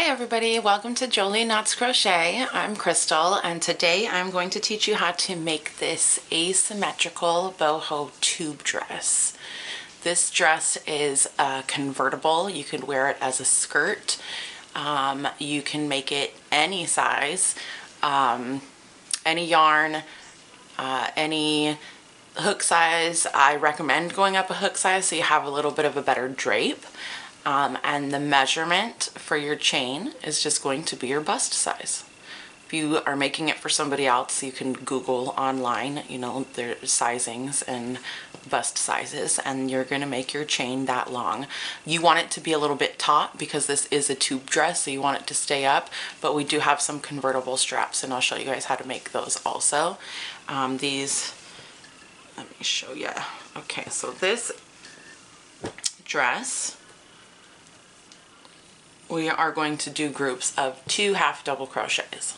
everybody, welcome to Jolie Knots Crochet. I'm Crystal and today I'm going to teach you how to make this asymmetrical boho tube dress. This dress is convertible. You can wear it as a skirt. You can make it any size, any yarn, any hook size. I recommend going up a hook size so you have a little bit of a better drape. And the measurement for your chain is just going to be your bust size. If you are making it for somebody else, you can Google online, you know, their sizings and bust sizes, and you're going to make your chain that long. You want it to be a little bit taut because this is a tube dress, so you want it to stay up, but we do have some convertible straps, and I'll show you guys how to make those also. These, let me show you. Okay, so this dress, we are going to do groups of 2 half double crochets.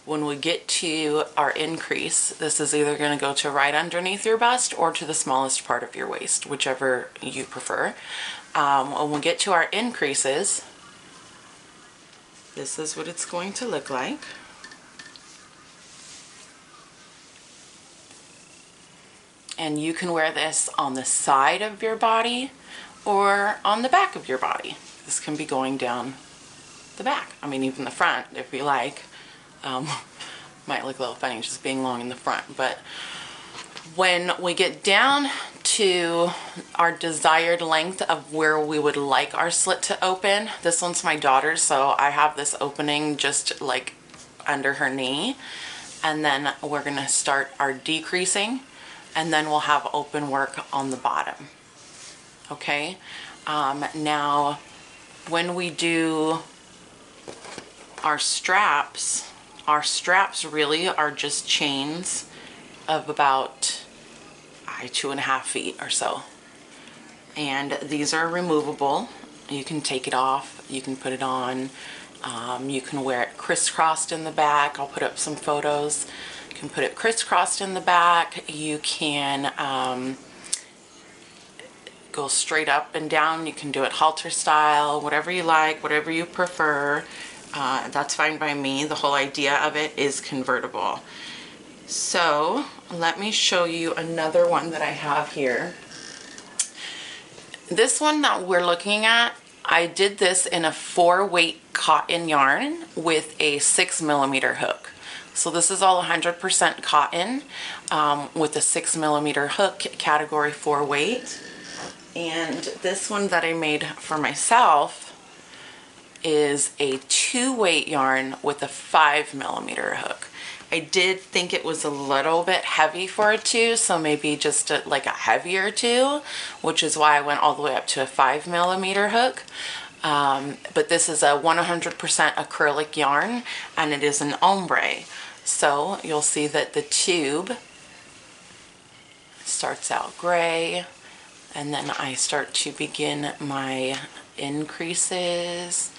When we get to our increase, this is either going to go to right underneath your bust or to the smallest part of your waist, whichever you prefer. When we get to our increases, this is what it's going to look like. And you can wear this on the side of your body or on the back of your body. This can be going down the back. I mean, even the front, if you like. Might look a little funny just being long in the front, but when we get down to our desired length of where we would like our slit to open, this one's my daughter's, so I have this opening just like under her knee, and then we're gonna start our decreasing, and then we'll have open work on the bottom. Okay, now when we do our straps really are just chains of about 2.5 feet or so. And these are removable. You can take it off, you can put it on, you can wear it crisscrossed in the back. I'll put up some photos. You can put it crisscrossed in the back. You can go straight up and down. You can do it halter style, whatever you like, whatever you prefer. That's fine by me. The whole idea of it is convertible. So let me show you another one that I have here. This one that we're looking at, I did this in a 4-weight cotton yarn with a 6mm hook. So this is all 100% cotton with a 6mm hook, category 4 weight. And this one that I made for myself is a 2-weight yarn with a 5mm hook. I did think it was a little bit heavy for a 2, so maybe just like a heavier 2, which is why I went all the way up to a 5mm hook. But this is a 100% acrylic yarn, and it is an ombre. So you'll see that the tube starts out gray, and then I start to begin my increases.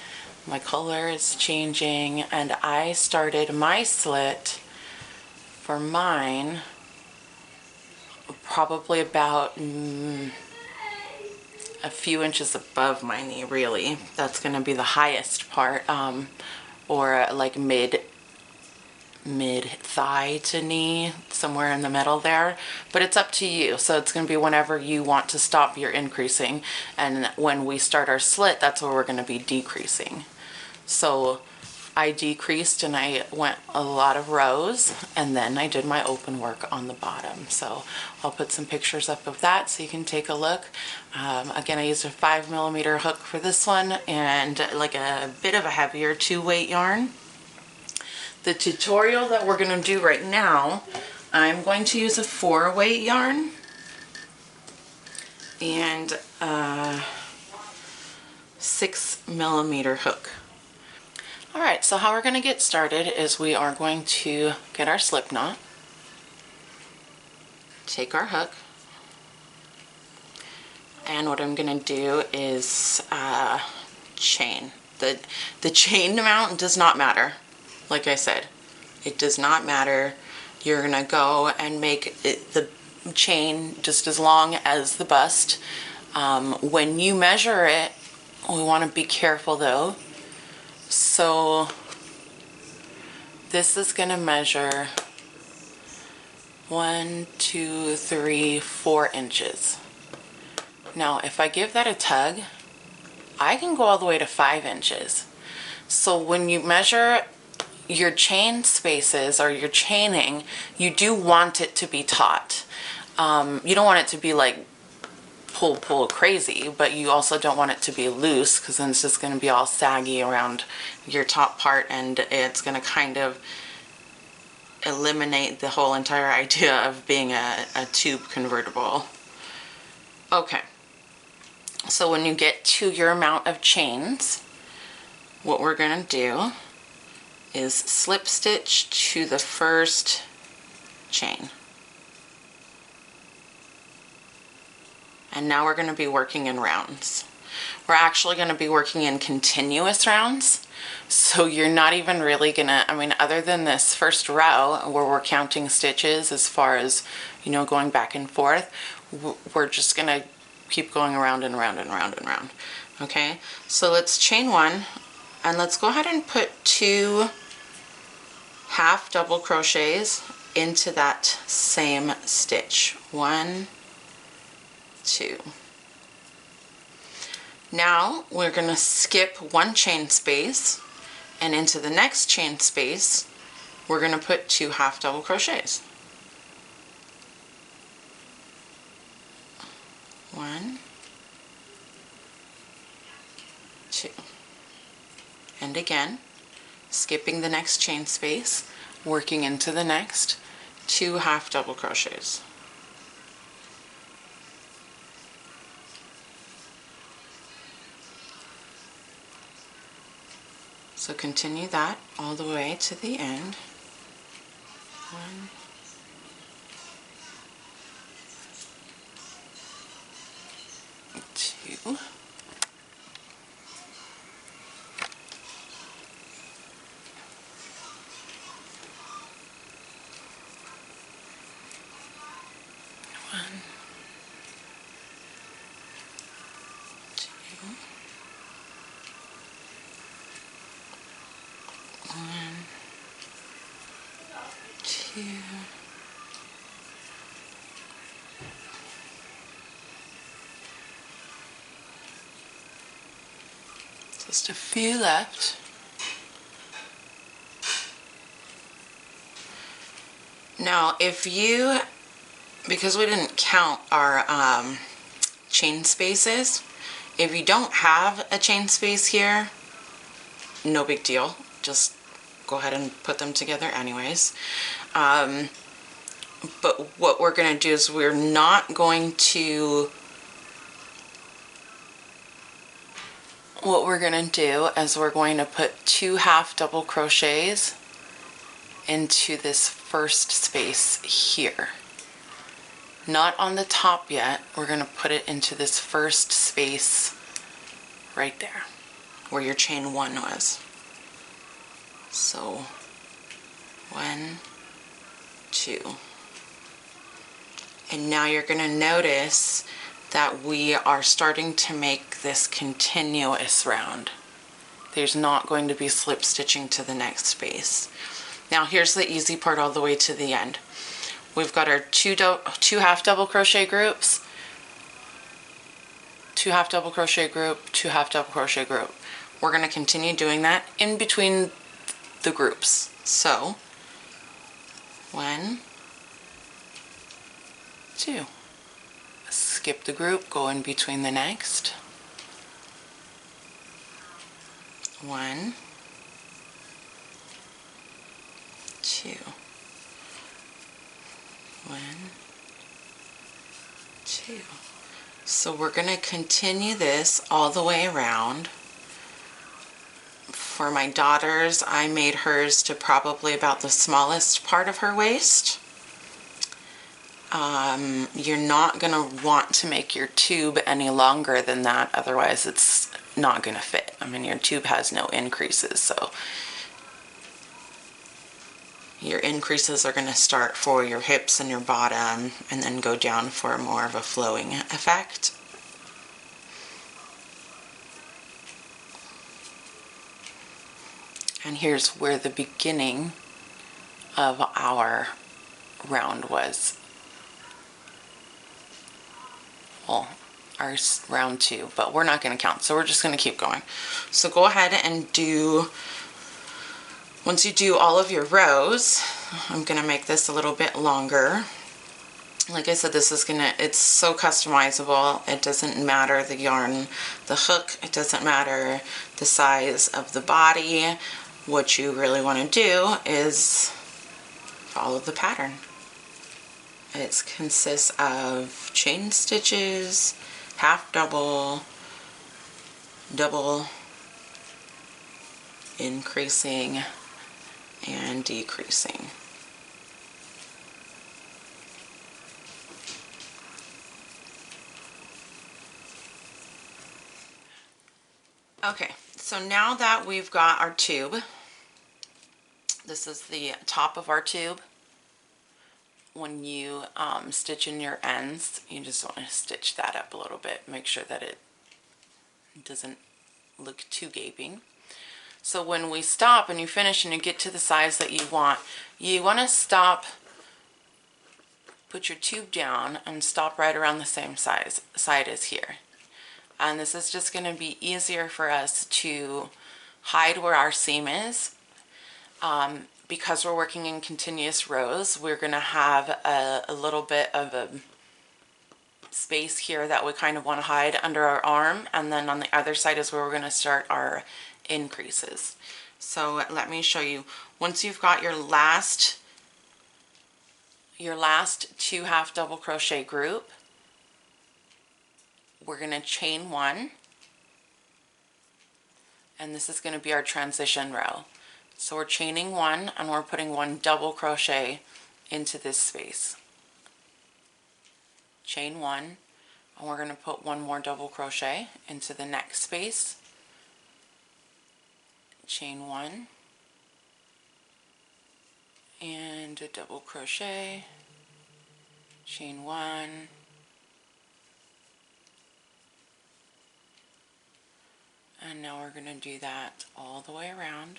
My color is changing, and I started my slit for mine probably about a few inches above my knee, really. That's going to be the highest part, or like mid thigh to knee, somewhere in the middle there, but it's up to you. So it's going to be whenever you want to stop your increasing, and when we start our slit, that's where we're going to be decreasing. So I decreased and I went a lot of rows, and then I did my open work on the bottom. So I'll put some pictures up of that so you can take a look. Again, I used a 5mm hook for this one, and like a bit of a heavier 2-weight yarn. The tutorial that we're going to do right now, I'm going to use a 4-weight yarn and a 6mm hook. Alright, so how we're going to get started is we are going to get our slip knot, take our hook, and what I'm going to do is chain. The chain amount does not matter. Like I said, it does not matter. You're going to go and make the chain just as long as the bust. When you measure it, we want to be careful though So this is going to measure 1, 2, 3, 4 inches. Now if I give that a tug, I can go all the way to 5 inches. So when you measure your chain spaces or your chaining, you do want it to be taut. You don't want it to be like pull crazy, but you also don't want it to be loose, because then it's just going to be all saggy around your top part, and it's going to kind of eliminate the whole entire idea of being a tube convertible. Okay, so when you get to your amount of chains, what we're going to do is slip stitch to the first chain. And now we're going to be working in rounds. We're actually going to be working in continuous rounds. So you're not even really going to, I mean, other than this first row where we're counting stitches as far as, you know, going back and forth, we're just going to keep going around and around and around and around. Okay, so let's chain 1, and let's go ahead and put 2 half double crochets into that same stitch. 1, 2. Now we're going to skip 1 chain space, and into the next chain space we're going to put 2 half double crochets. 1, 2. And again, skipping the next chain space, working into the next, 2 half double crochets. So continue that all the way to the end. 1, 2. 1, 2. 1, 2. Just a few left. Now, if you, because we didn't count our chain spaces, if you don't have a chain space here, no big deal. Just go ahead and put them together anyways. But what we're going to do is we're not going to, what we're going to do is we're going to put 2 half double crochets into this first space here. Not on the top yet. We're going to put it into this first space right there where your chain 1 was. So 1, 2. And now you're going to notice that we are starting to make this continuous round. There's not going to be slip stitching to the next space. Now here's the easy part all the way to the end. We've got our two half double crochet groups, 2 half double crochet group, 2 half double crochet group. We're going to continue doing that in between the groups. So 1, 2. Skip the group, go in between the next. 1, 2. 1, 2. So we're going to continue this all the way around. For my daughters, I made hers to probably about the smallest part of her waist. You're not going to want to make your tube any longer than that, otherwise it's not going to fit. I mean, your tube has no increases, so your increases are going to start for your hips and your bottom and then go down for more of a flowing effect. And here's where the beginning of our round was. Well, our round 2, but we're not going to count, so we're just going to keep going. So go ahead and do, once you do all of your rows, I'm going to make this a little bit longer. Like I said, this is gonna, it's so customizable. It doesn't matter the yarn, the hook, it doesn't matter the size of the body. What you really want to do is follow the pattern. It consists of chain stitches, half double, double, increasing, and decreasing. Okay, so now that we've got our tube, this is the top of our tube. When you stitch in your ends, you just want to stitch that up a little bit. Make sure that it doesn't look too gaping. So when we stop and you finish and you get to the size that you want to stop, put your tube down and stop right around the same side as here. And this is just going to be easier for us to hide where our seam is. Because we're working in continuous rows, we're going to have a little bit of a space here that we kind of want to hide under our arm, and then on the other side is where we're going to start our increases. So let me show you. Once you've got your last 2 half double crochet group, we're going to chain 1, and this is going to be our transition row. So we're chaining 1 and we're putting 1 double crochet into this space. Chain 1, and we're going to put 1 more double crochet into the next space. Chain 1 and a double crochet, chain 1, and now we're going to do that all the way around.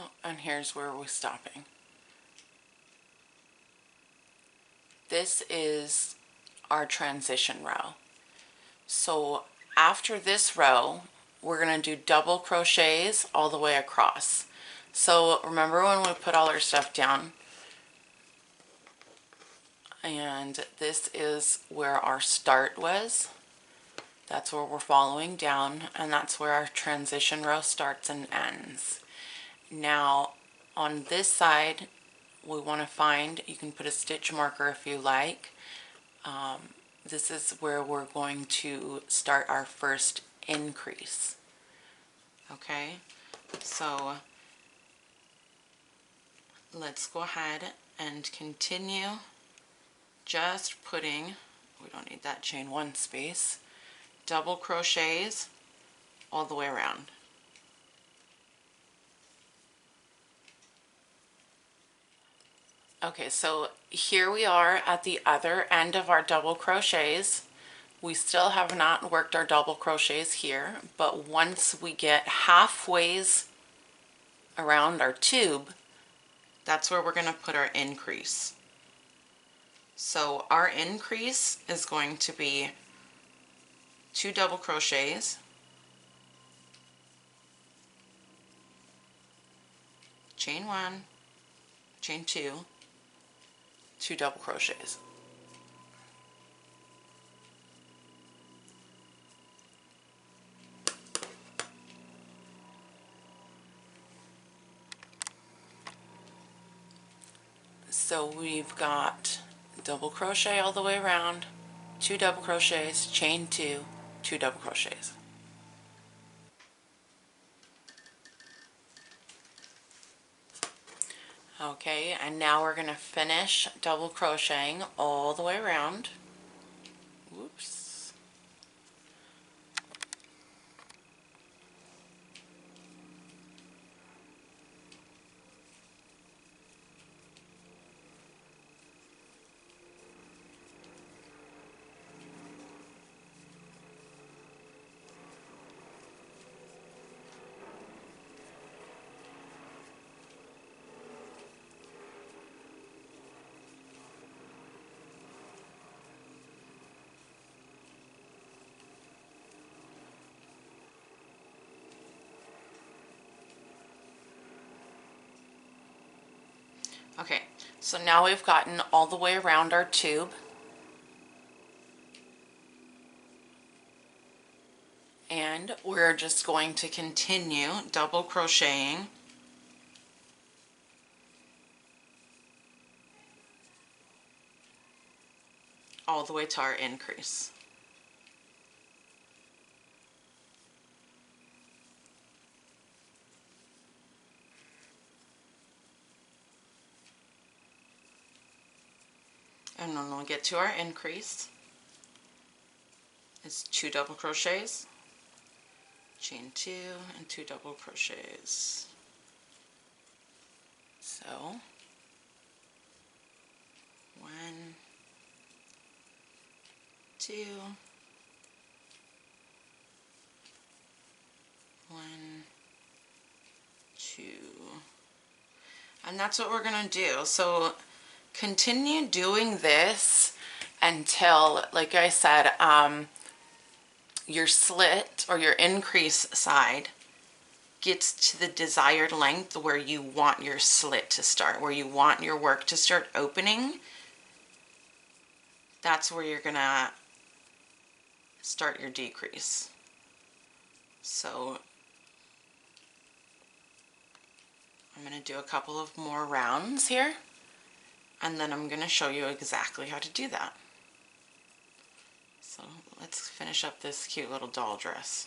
Oh, and here's where we're stopping. This is our transition row. So after this row, we're going to do double crochets all the way across. So remember when we put all our stuff down, and this is where our start was. That's where we're following down, and that's where our transition row starts and ends. Now on this side, we want to find, you can put a stitch marker if you like. This is where we're going to start our first increase. Okay, so let's go ahead and continue just putting, we don't need that chain 1 space, double crochets all the way around. Okay, so here we are at the other end of our double crochets. We still have not worked our double crochets here, but once we get halfway around our tube, that's where we're going to put our increase. So our increase is going to be 2 double crochets, chain 1, chain 2, 2 double crochets. So we've got double crochet all the way around, 2 double crochets, chain 2, 2 double crochets. Okay, and now we're going to finish double crocheting all the way around. Whoops. Okay, so now we've gotten all the way around our tube. And we're just going to continue double crocheting all the way to our increase. And then we'll get to our increase. It's 2 double crochets, chain 2 and 2 double crochets. So 1, 2, 1, 2, and that's what we're going to do. So continue doing this until, like I said, your slit or your increase side gets to the desired length where you want your slit to start, where you want your work to start opening. That's where you're gonna start your decrease. So I'm gonna do a couple of more rounds here, and then I'm gonna show you exactly how to do that. So let's finish up this cute little doll dress.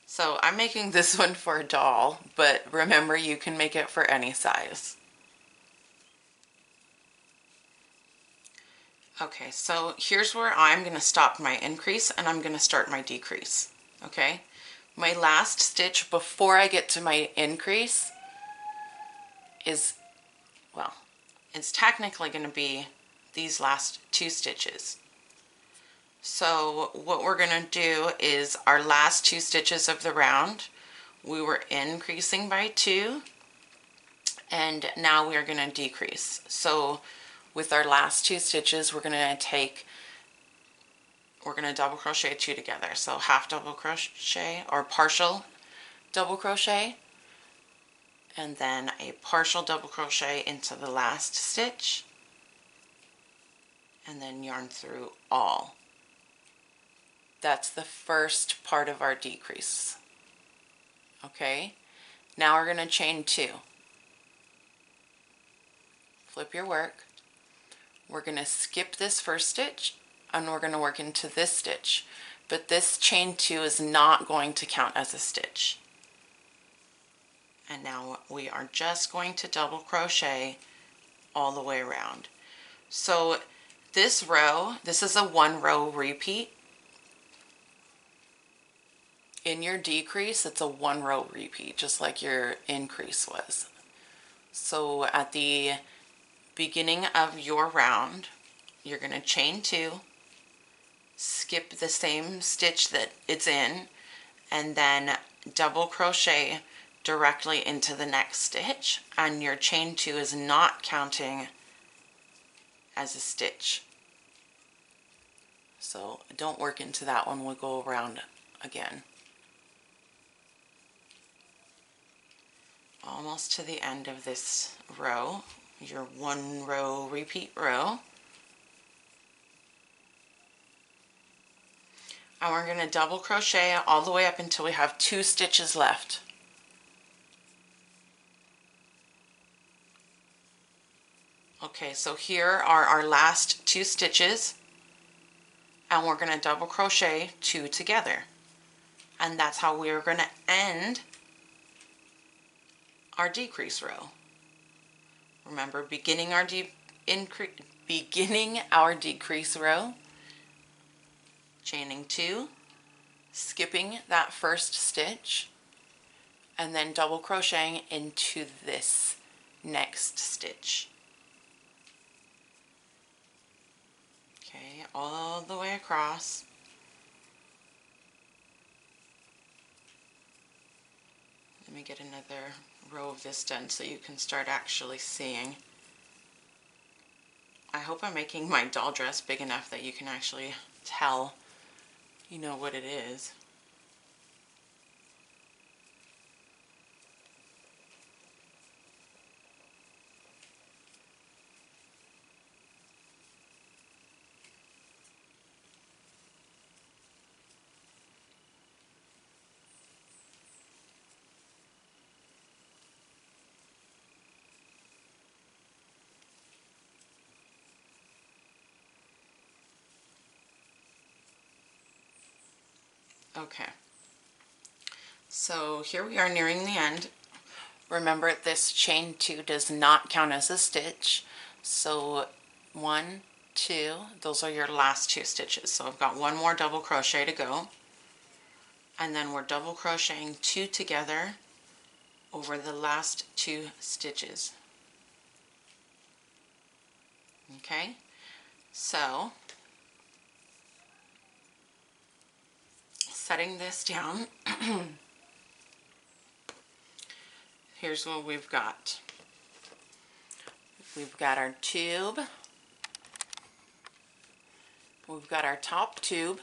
So I'm making this one for a doll, but remember, you can make it for any size. Okay, so here's where I'm going to stop my increase and I'm going to start my decrease. Okay, my last stitch before I get to my increase is, well, it's technically going to be these last 2 stitches. So what we're going to do is our last 2 stitches of the round, we were increasing by 2, and now we are going to decrease. So with our last 2 stitches, we're going to double crochet 2 together. So half double crochet or partial double crochet, and then a partial double crochet into the last stitch, and then yarn through all. That's the first part of our decrease. Okay, now we're going to chain 2. Flip your work. We're going to skip this first stitch and we're going to work into this stitch, but this chain 2 is not going to count as a stitch. And now we are just going to double crochet all the way around. So this row, this is a 1 row repeat. In your decrease, it's a 1 row repeat, just like your increase was. So at the beginning of your round, you're going to chain 2, skip the same stitch that it's in, and then double crochet directly into the next stitch, and your chain 2 is not counting as a stitch. So don't work into that one, we'll go around again. Almost to the end of this row, your 1 row repeat row. And we're going to double crochet all the way up until we have 2 stitches left. Okay, so here are our last 2 stitches, and we're going to double crochet 2 together. And that's how we're going to end our decrease row. Remember, beginning our decrease row, chaining 2, skipping that first stitch, and then double crocheting into this next stitch. Okay, all the way across. Let me get another row of this done so you can start actually seeing. I hope I'm making my doll dress big enough that you can actually tell, you know, what it is. Okay, so here we are nearing the end. Remember, this chain 2 does not count as a stitch. So 1, 2, those are your last 2 stitches. So I've got one more double crochet to go. And then we're double crocheting 2 together over the last 2 stitches. Okay, so setting this down, here's what we've got. We've got our tube, we've got our top tube,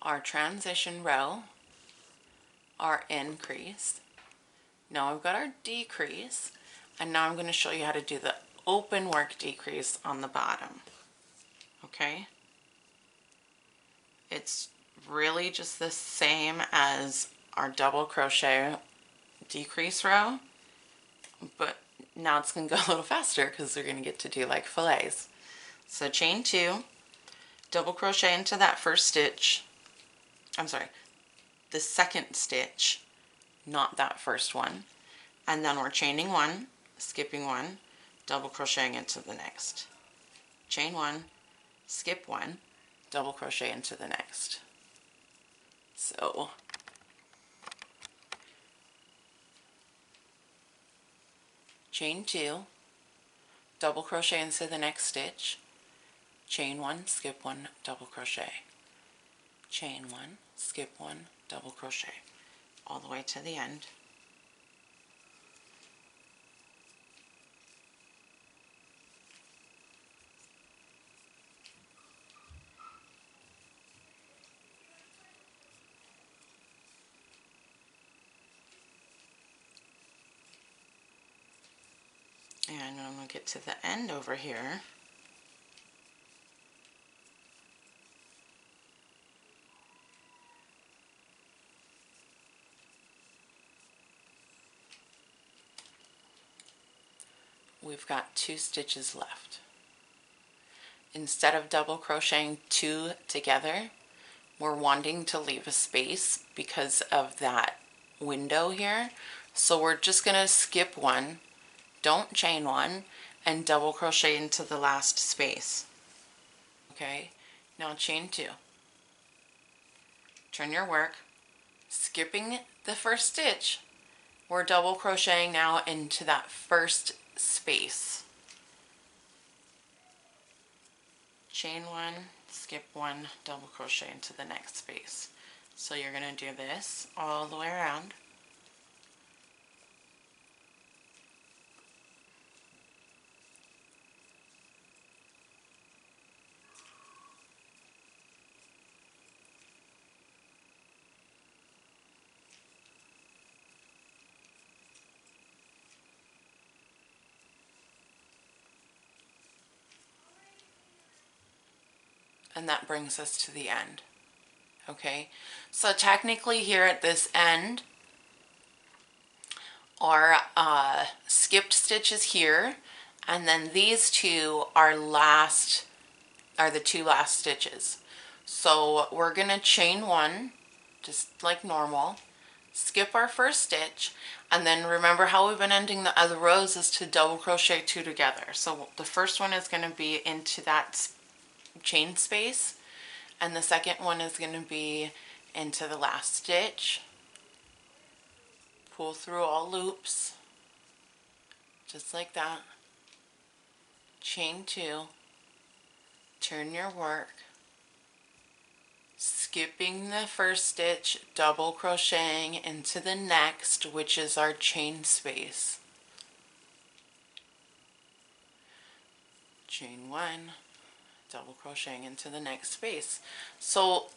our transition row, our increase. Now I've got our decrease, and now I'm going to show you how to do the open work decrease on the bottom. Okay? It's really just the same as our double crochet decrease row, but now it's going to go a little faster because we're going to get to do like fillets. So chain 2, double crochet into that first stitch, I'm sorry, the second stitch, not that first one, and then we're chaining 1, skipping 1, double crocheting into the next. Chain 1, skip 1, double crochet into the next. So chain 2, double crochet into the next stitch, chain 1, skip 1, double crochet, chain 1, skip 1, double crochet, all the way to the end. And I'm going to get to the end over here. We've got 2 stitches left. Instead of double crocheting 2 together, we're wanting to leave a space because of that window here. So we're just going to skip 1, don't chain 1, and double crochet into the last space. Okay, now chain 2. Turn your work, skipping the first stitch, we're double crocheting now into that first space. Chain 1, skip 1, double crochet into the next space. So you're going to do this all the way around. And that brings us to the end. Okay, so technically here at this end are skipped stitches here, and then these 2 are the 2 last stitches. So we're gonna chain 1 just like normal, skip our first stitch, and then remember how we've been ending the other rows is to double crochet 2 together. So the first one is going to be into that chain space, and the second one is going to be into the last stitch. Pull through all loops, just like that. Chain 2, turn your work, skipping the first stitch, double crocheting into the next, which is our chain space. Chain 1, double crocheting into the next space. So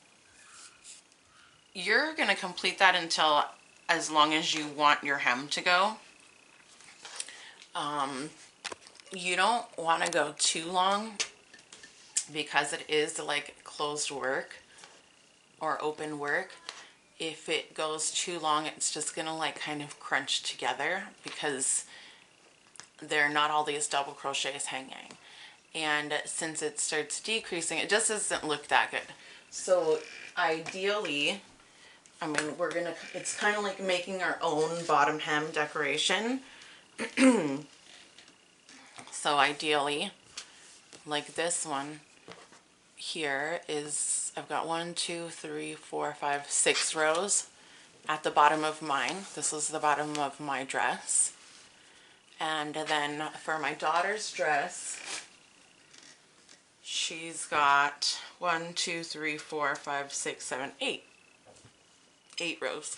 you're going to complete that until as long as you want your hem to go. You don't want to go too long because it is like closed work or open work. If it goes too long, it's just gonna like kind of crunch together because there are not all these double crochets hanging. And since it starts decreasing, it just doesn't look that good. So ideally, I mean, it's kind of like making our own bottom hem decoration. So ideally, like this one here is, I've got 1, 2, 3, 4, 5, 6 rows at the bottom of mine. This is the bottom of my dress. And then for my daughter's dress, she's got 1, 2, 3, 4, 5, 6, 7, 8. 8 rows.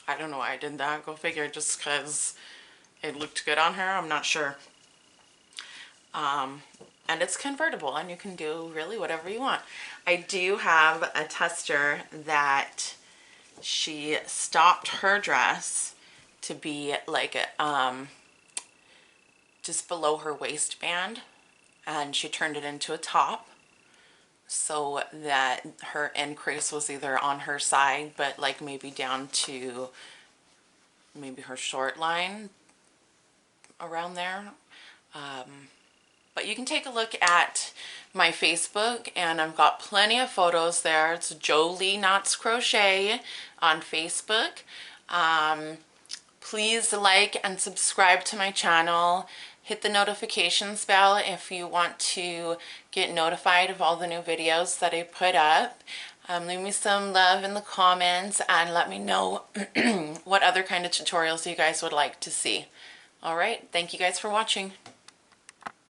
I don't know why I did that. Go figure, just because it looked good on her. I'm not sure. And it's convertible and you can do really whatever you want. I do have a tester that she stopped her dress to be like just below her waistband, and she turned it into a top so that her increase was either on her side but like maybe down to maybe her short line around there. But you can take a look at my Facebook, and I've got plenty of photos there. It's Jolie Knots Crochet on Facebook. Please like and subscribe to my channel. Hit the notifications bell if you want to get notified of all the new videos that I put up. Leave me some love in the comments and let me know what other kind of tutorials you guys would like to see. Alright, thank you guys for watching.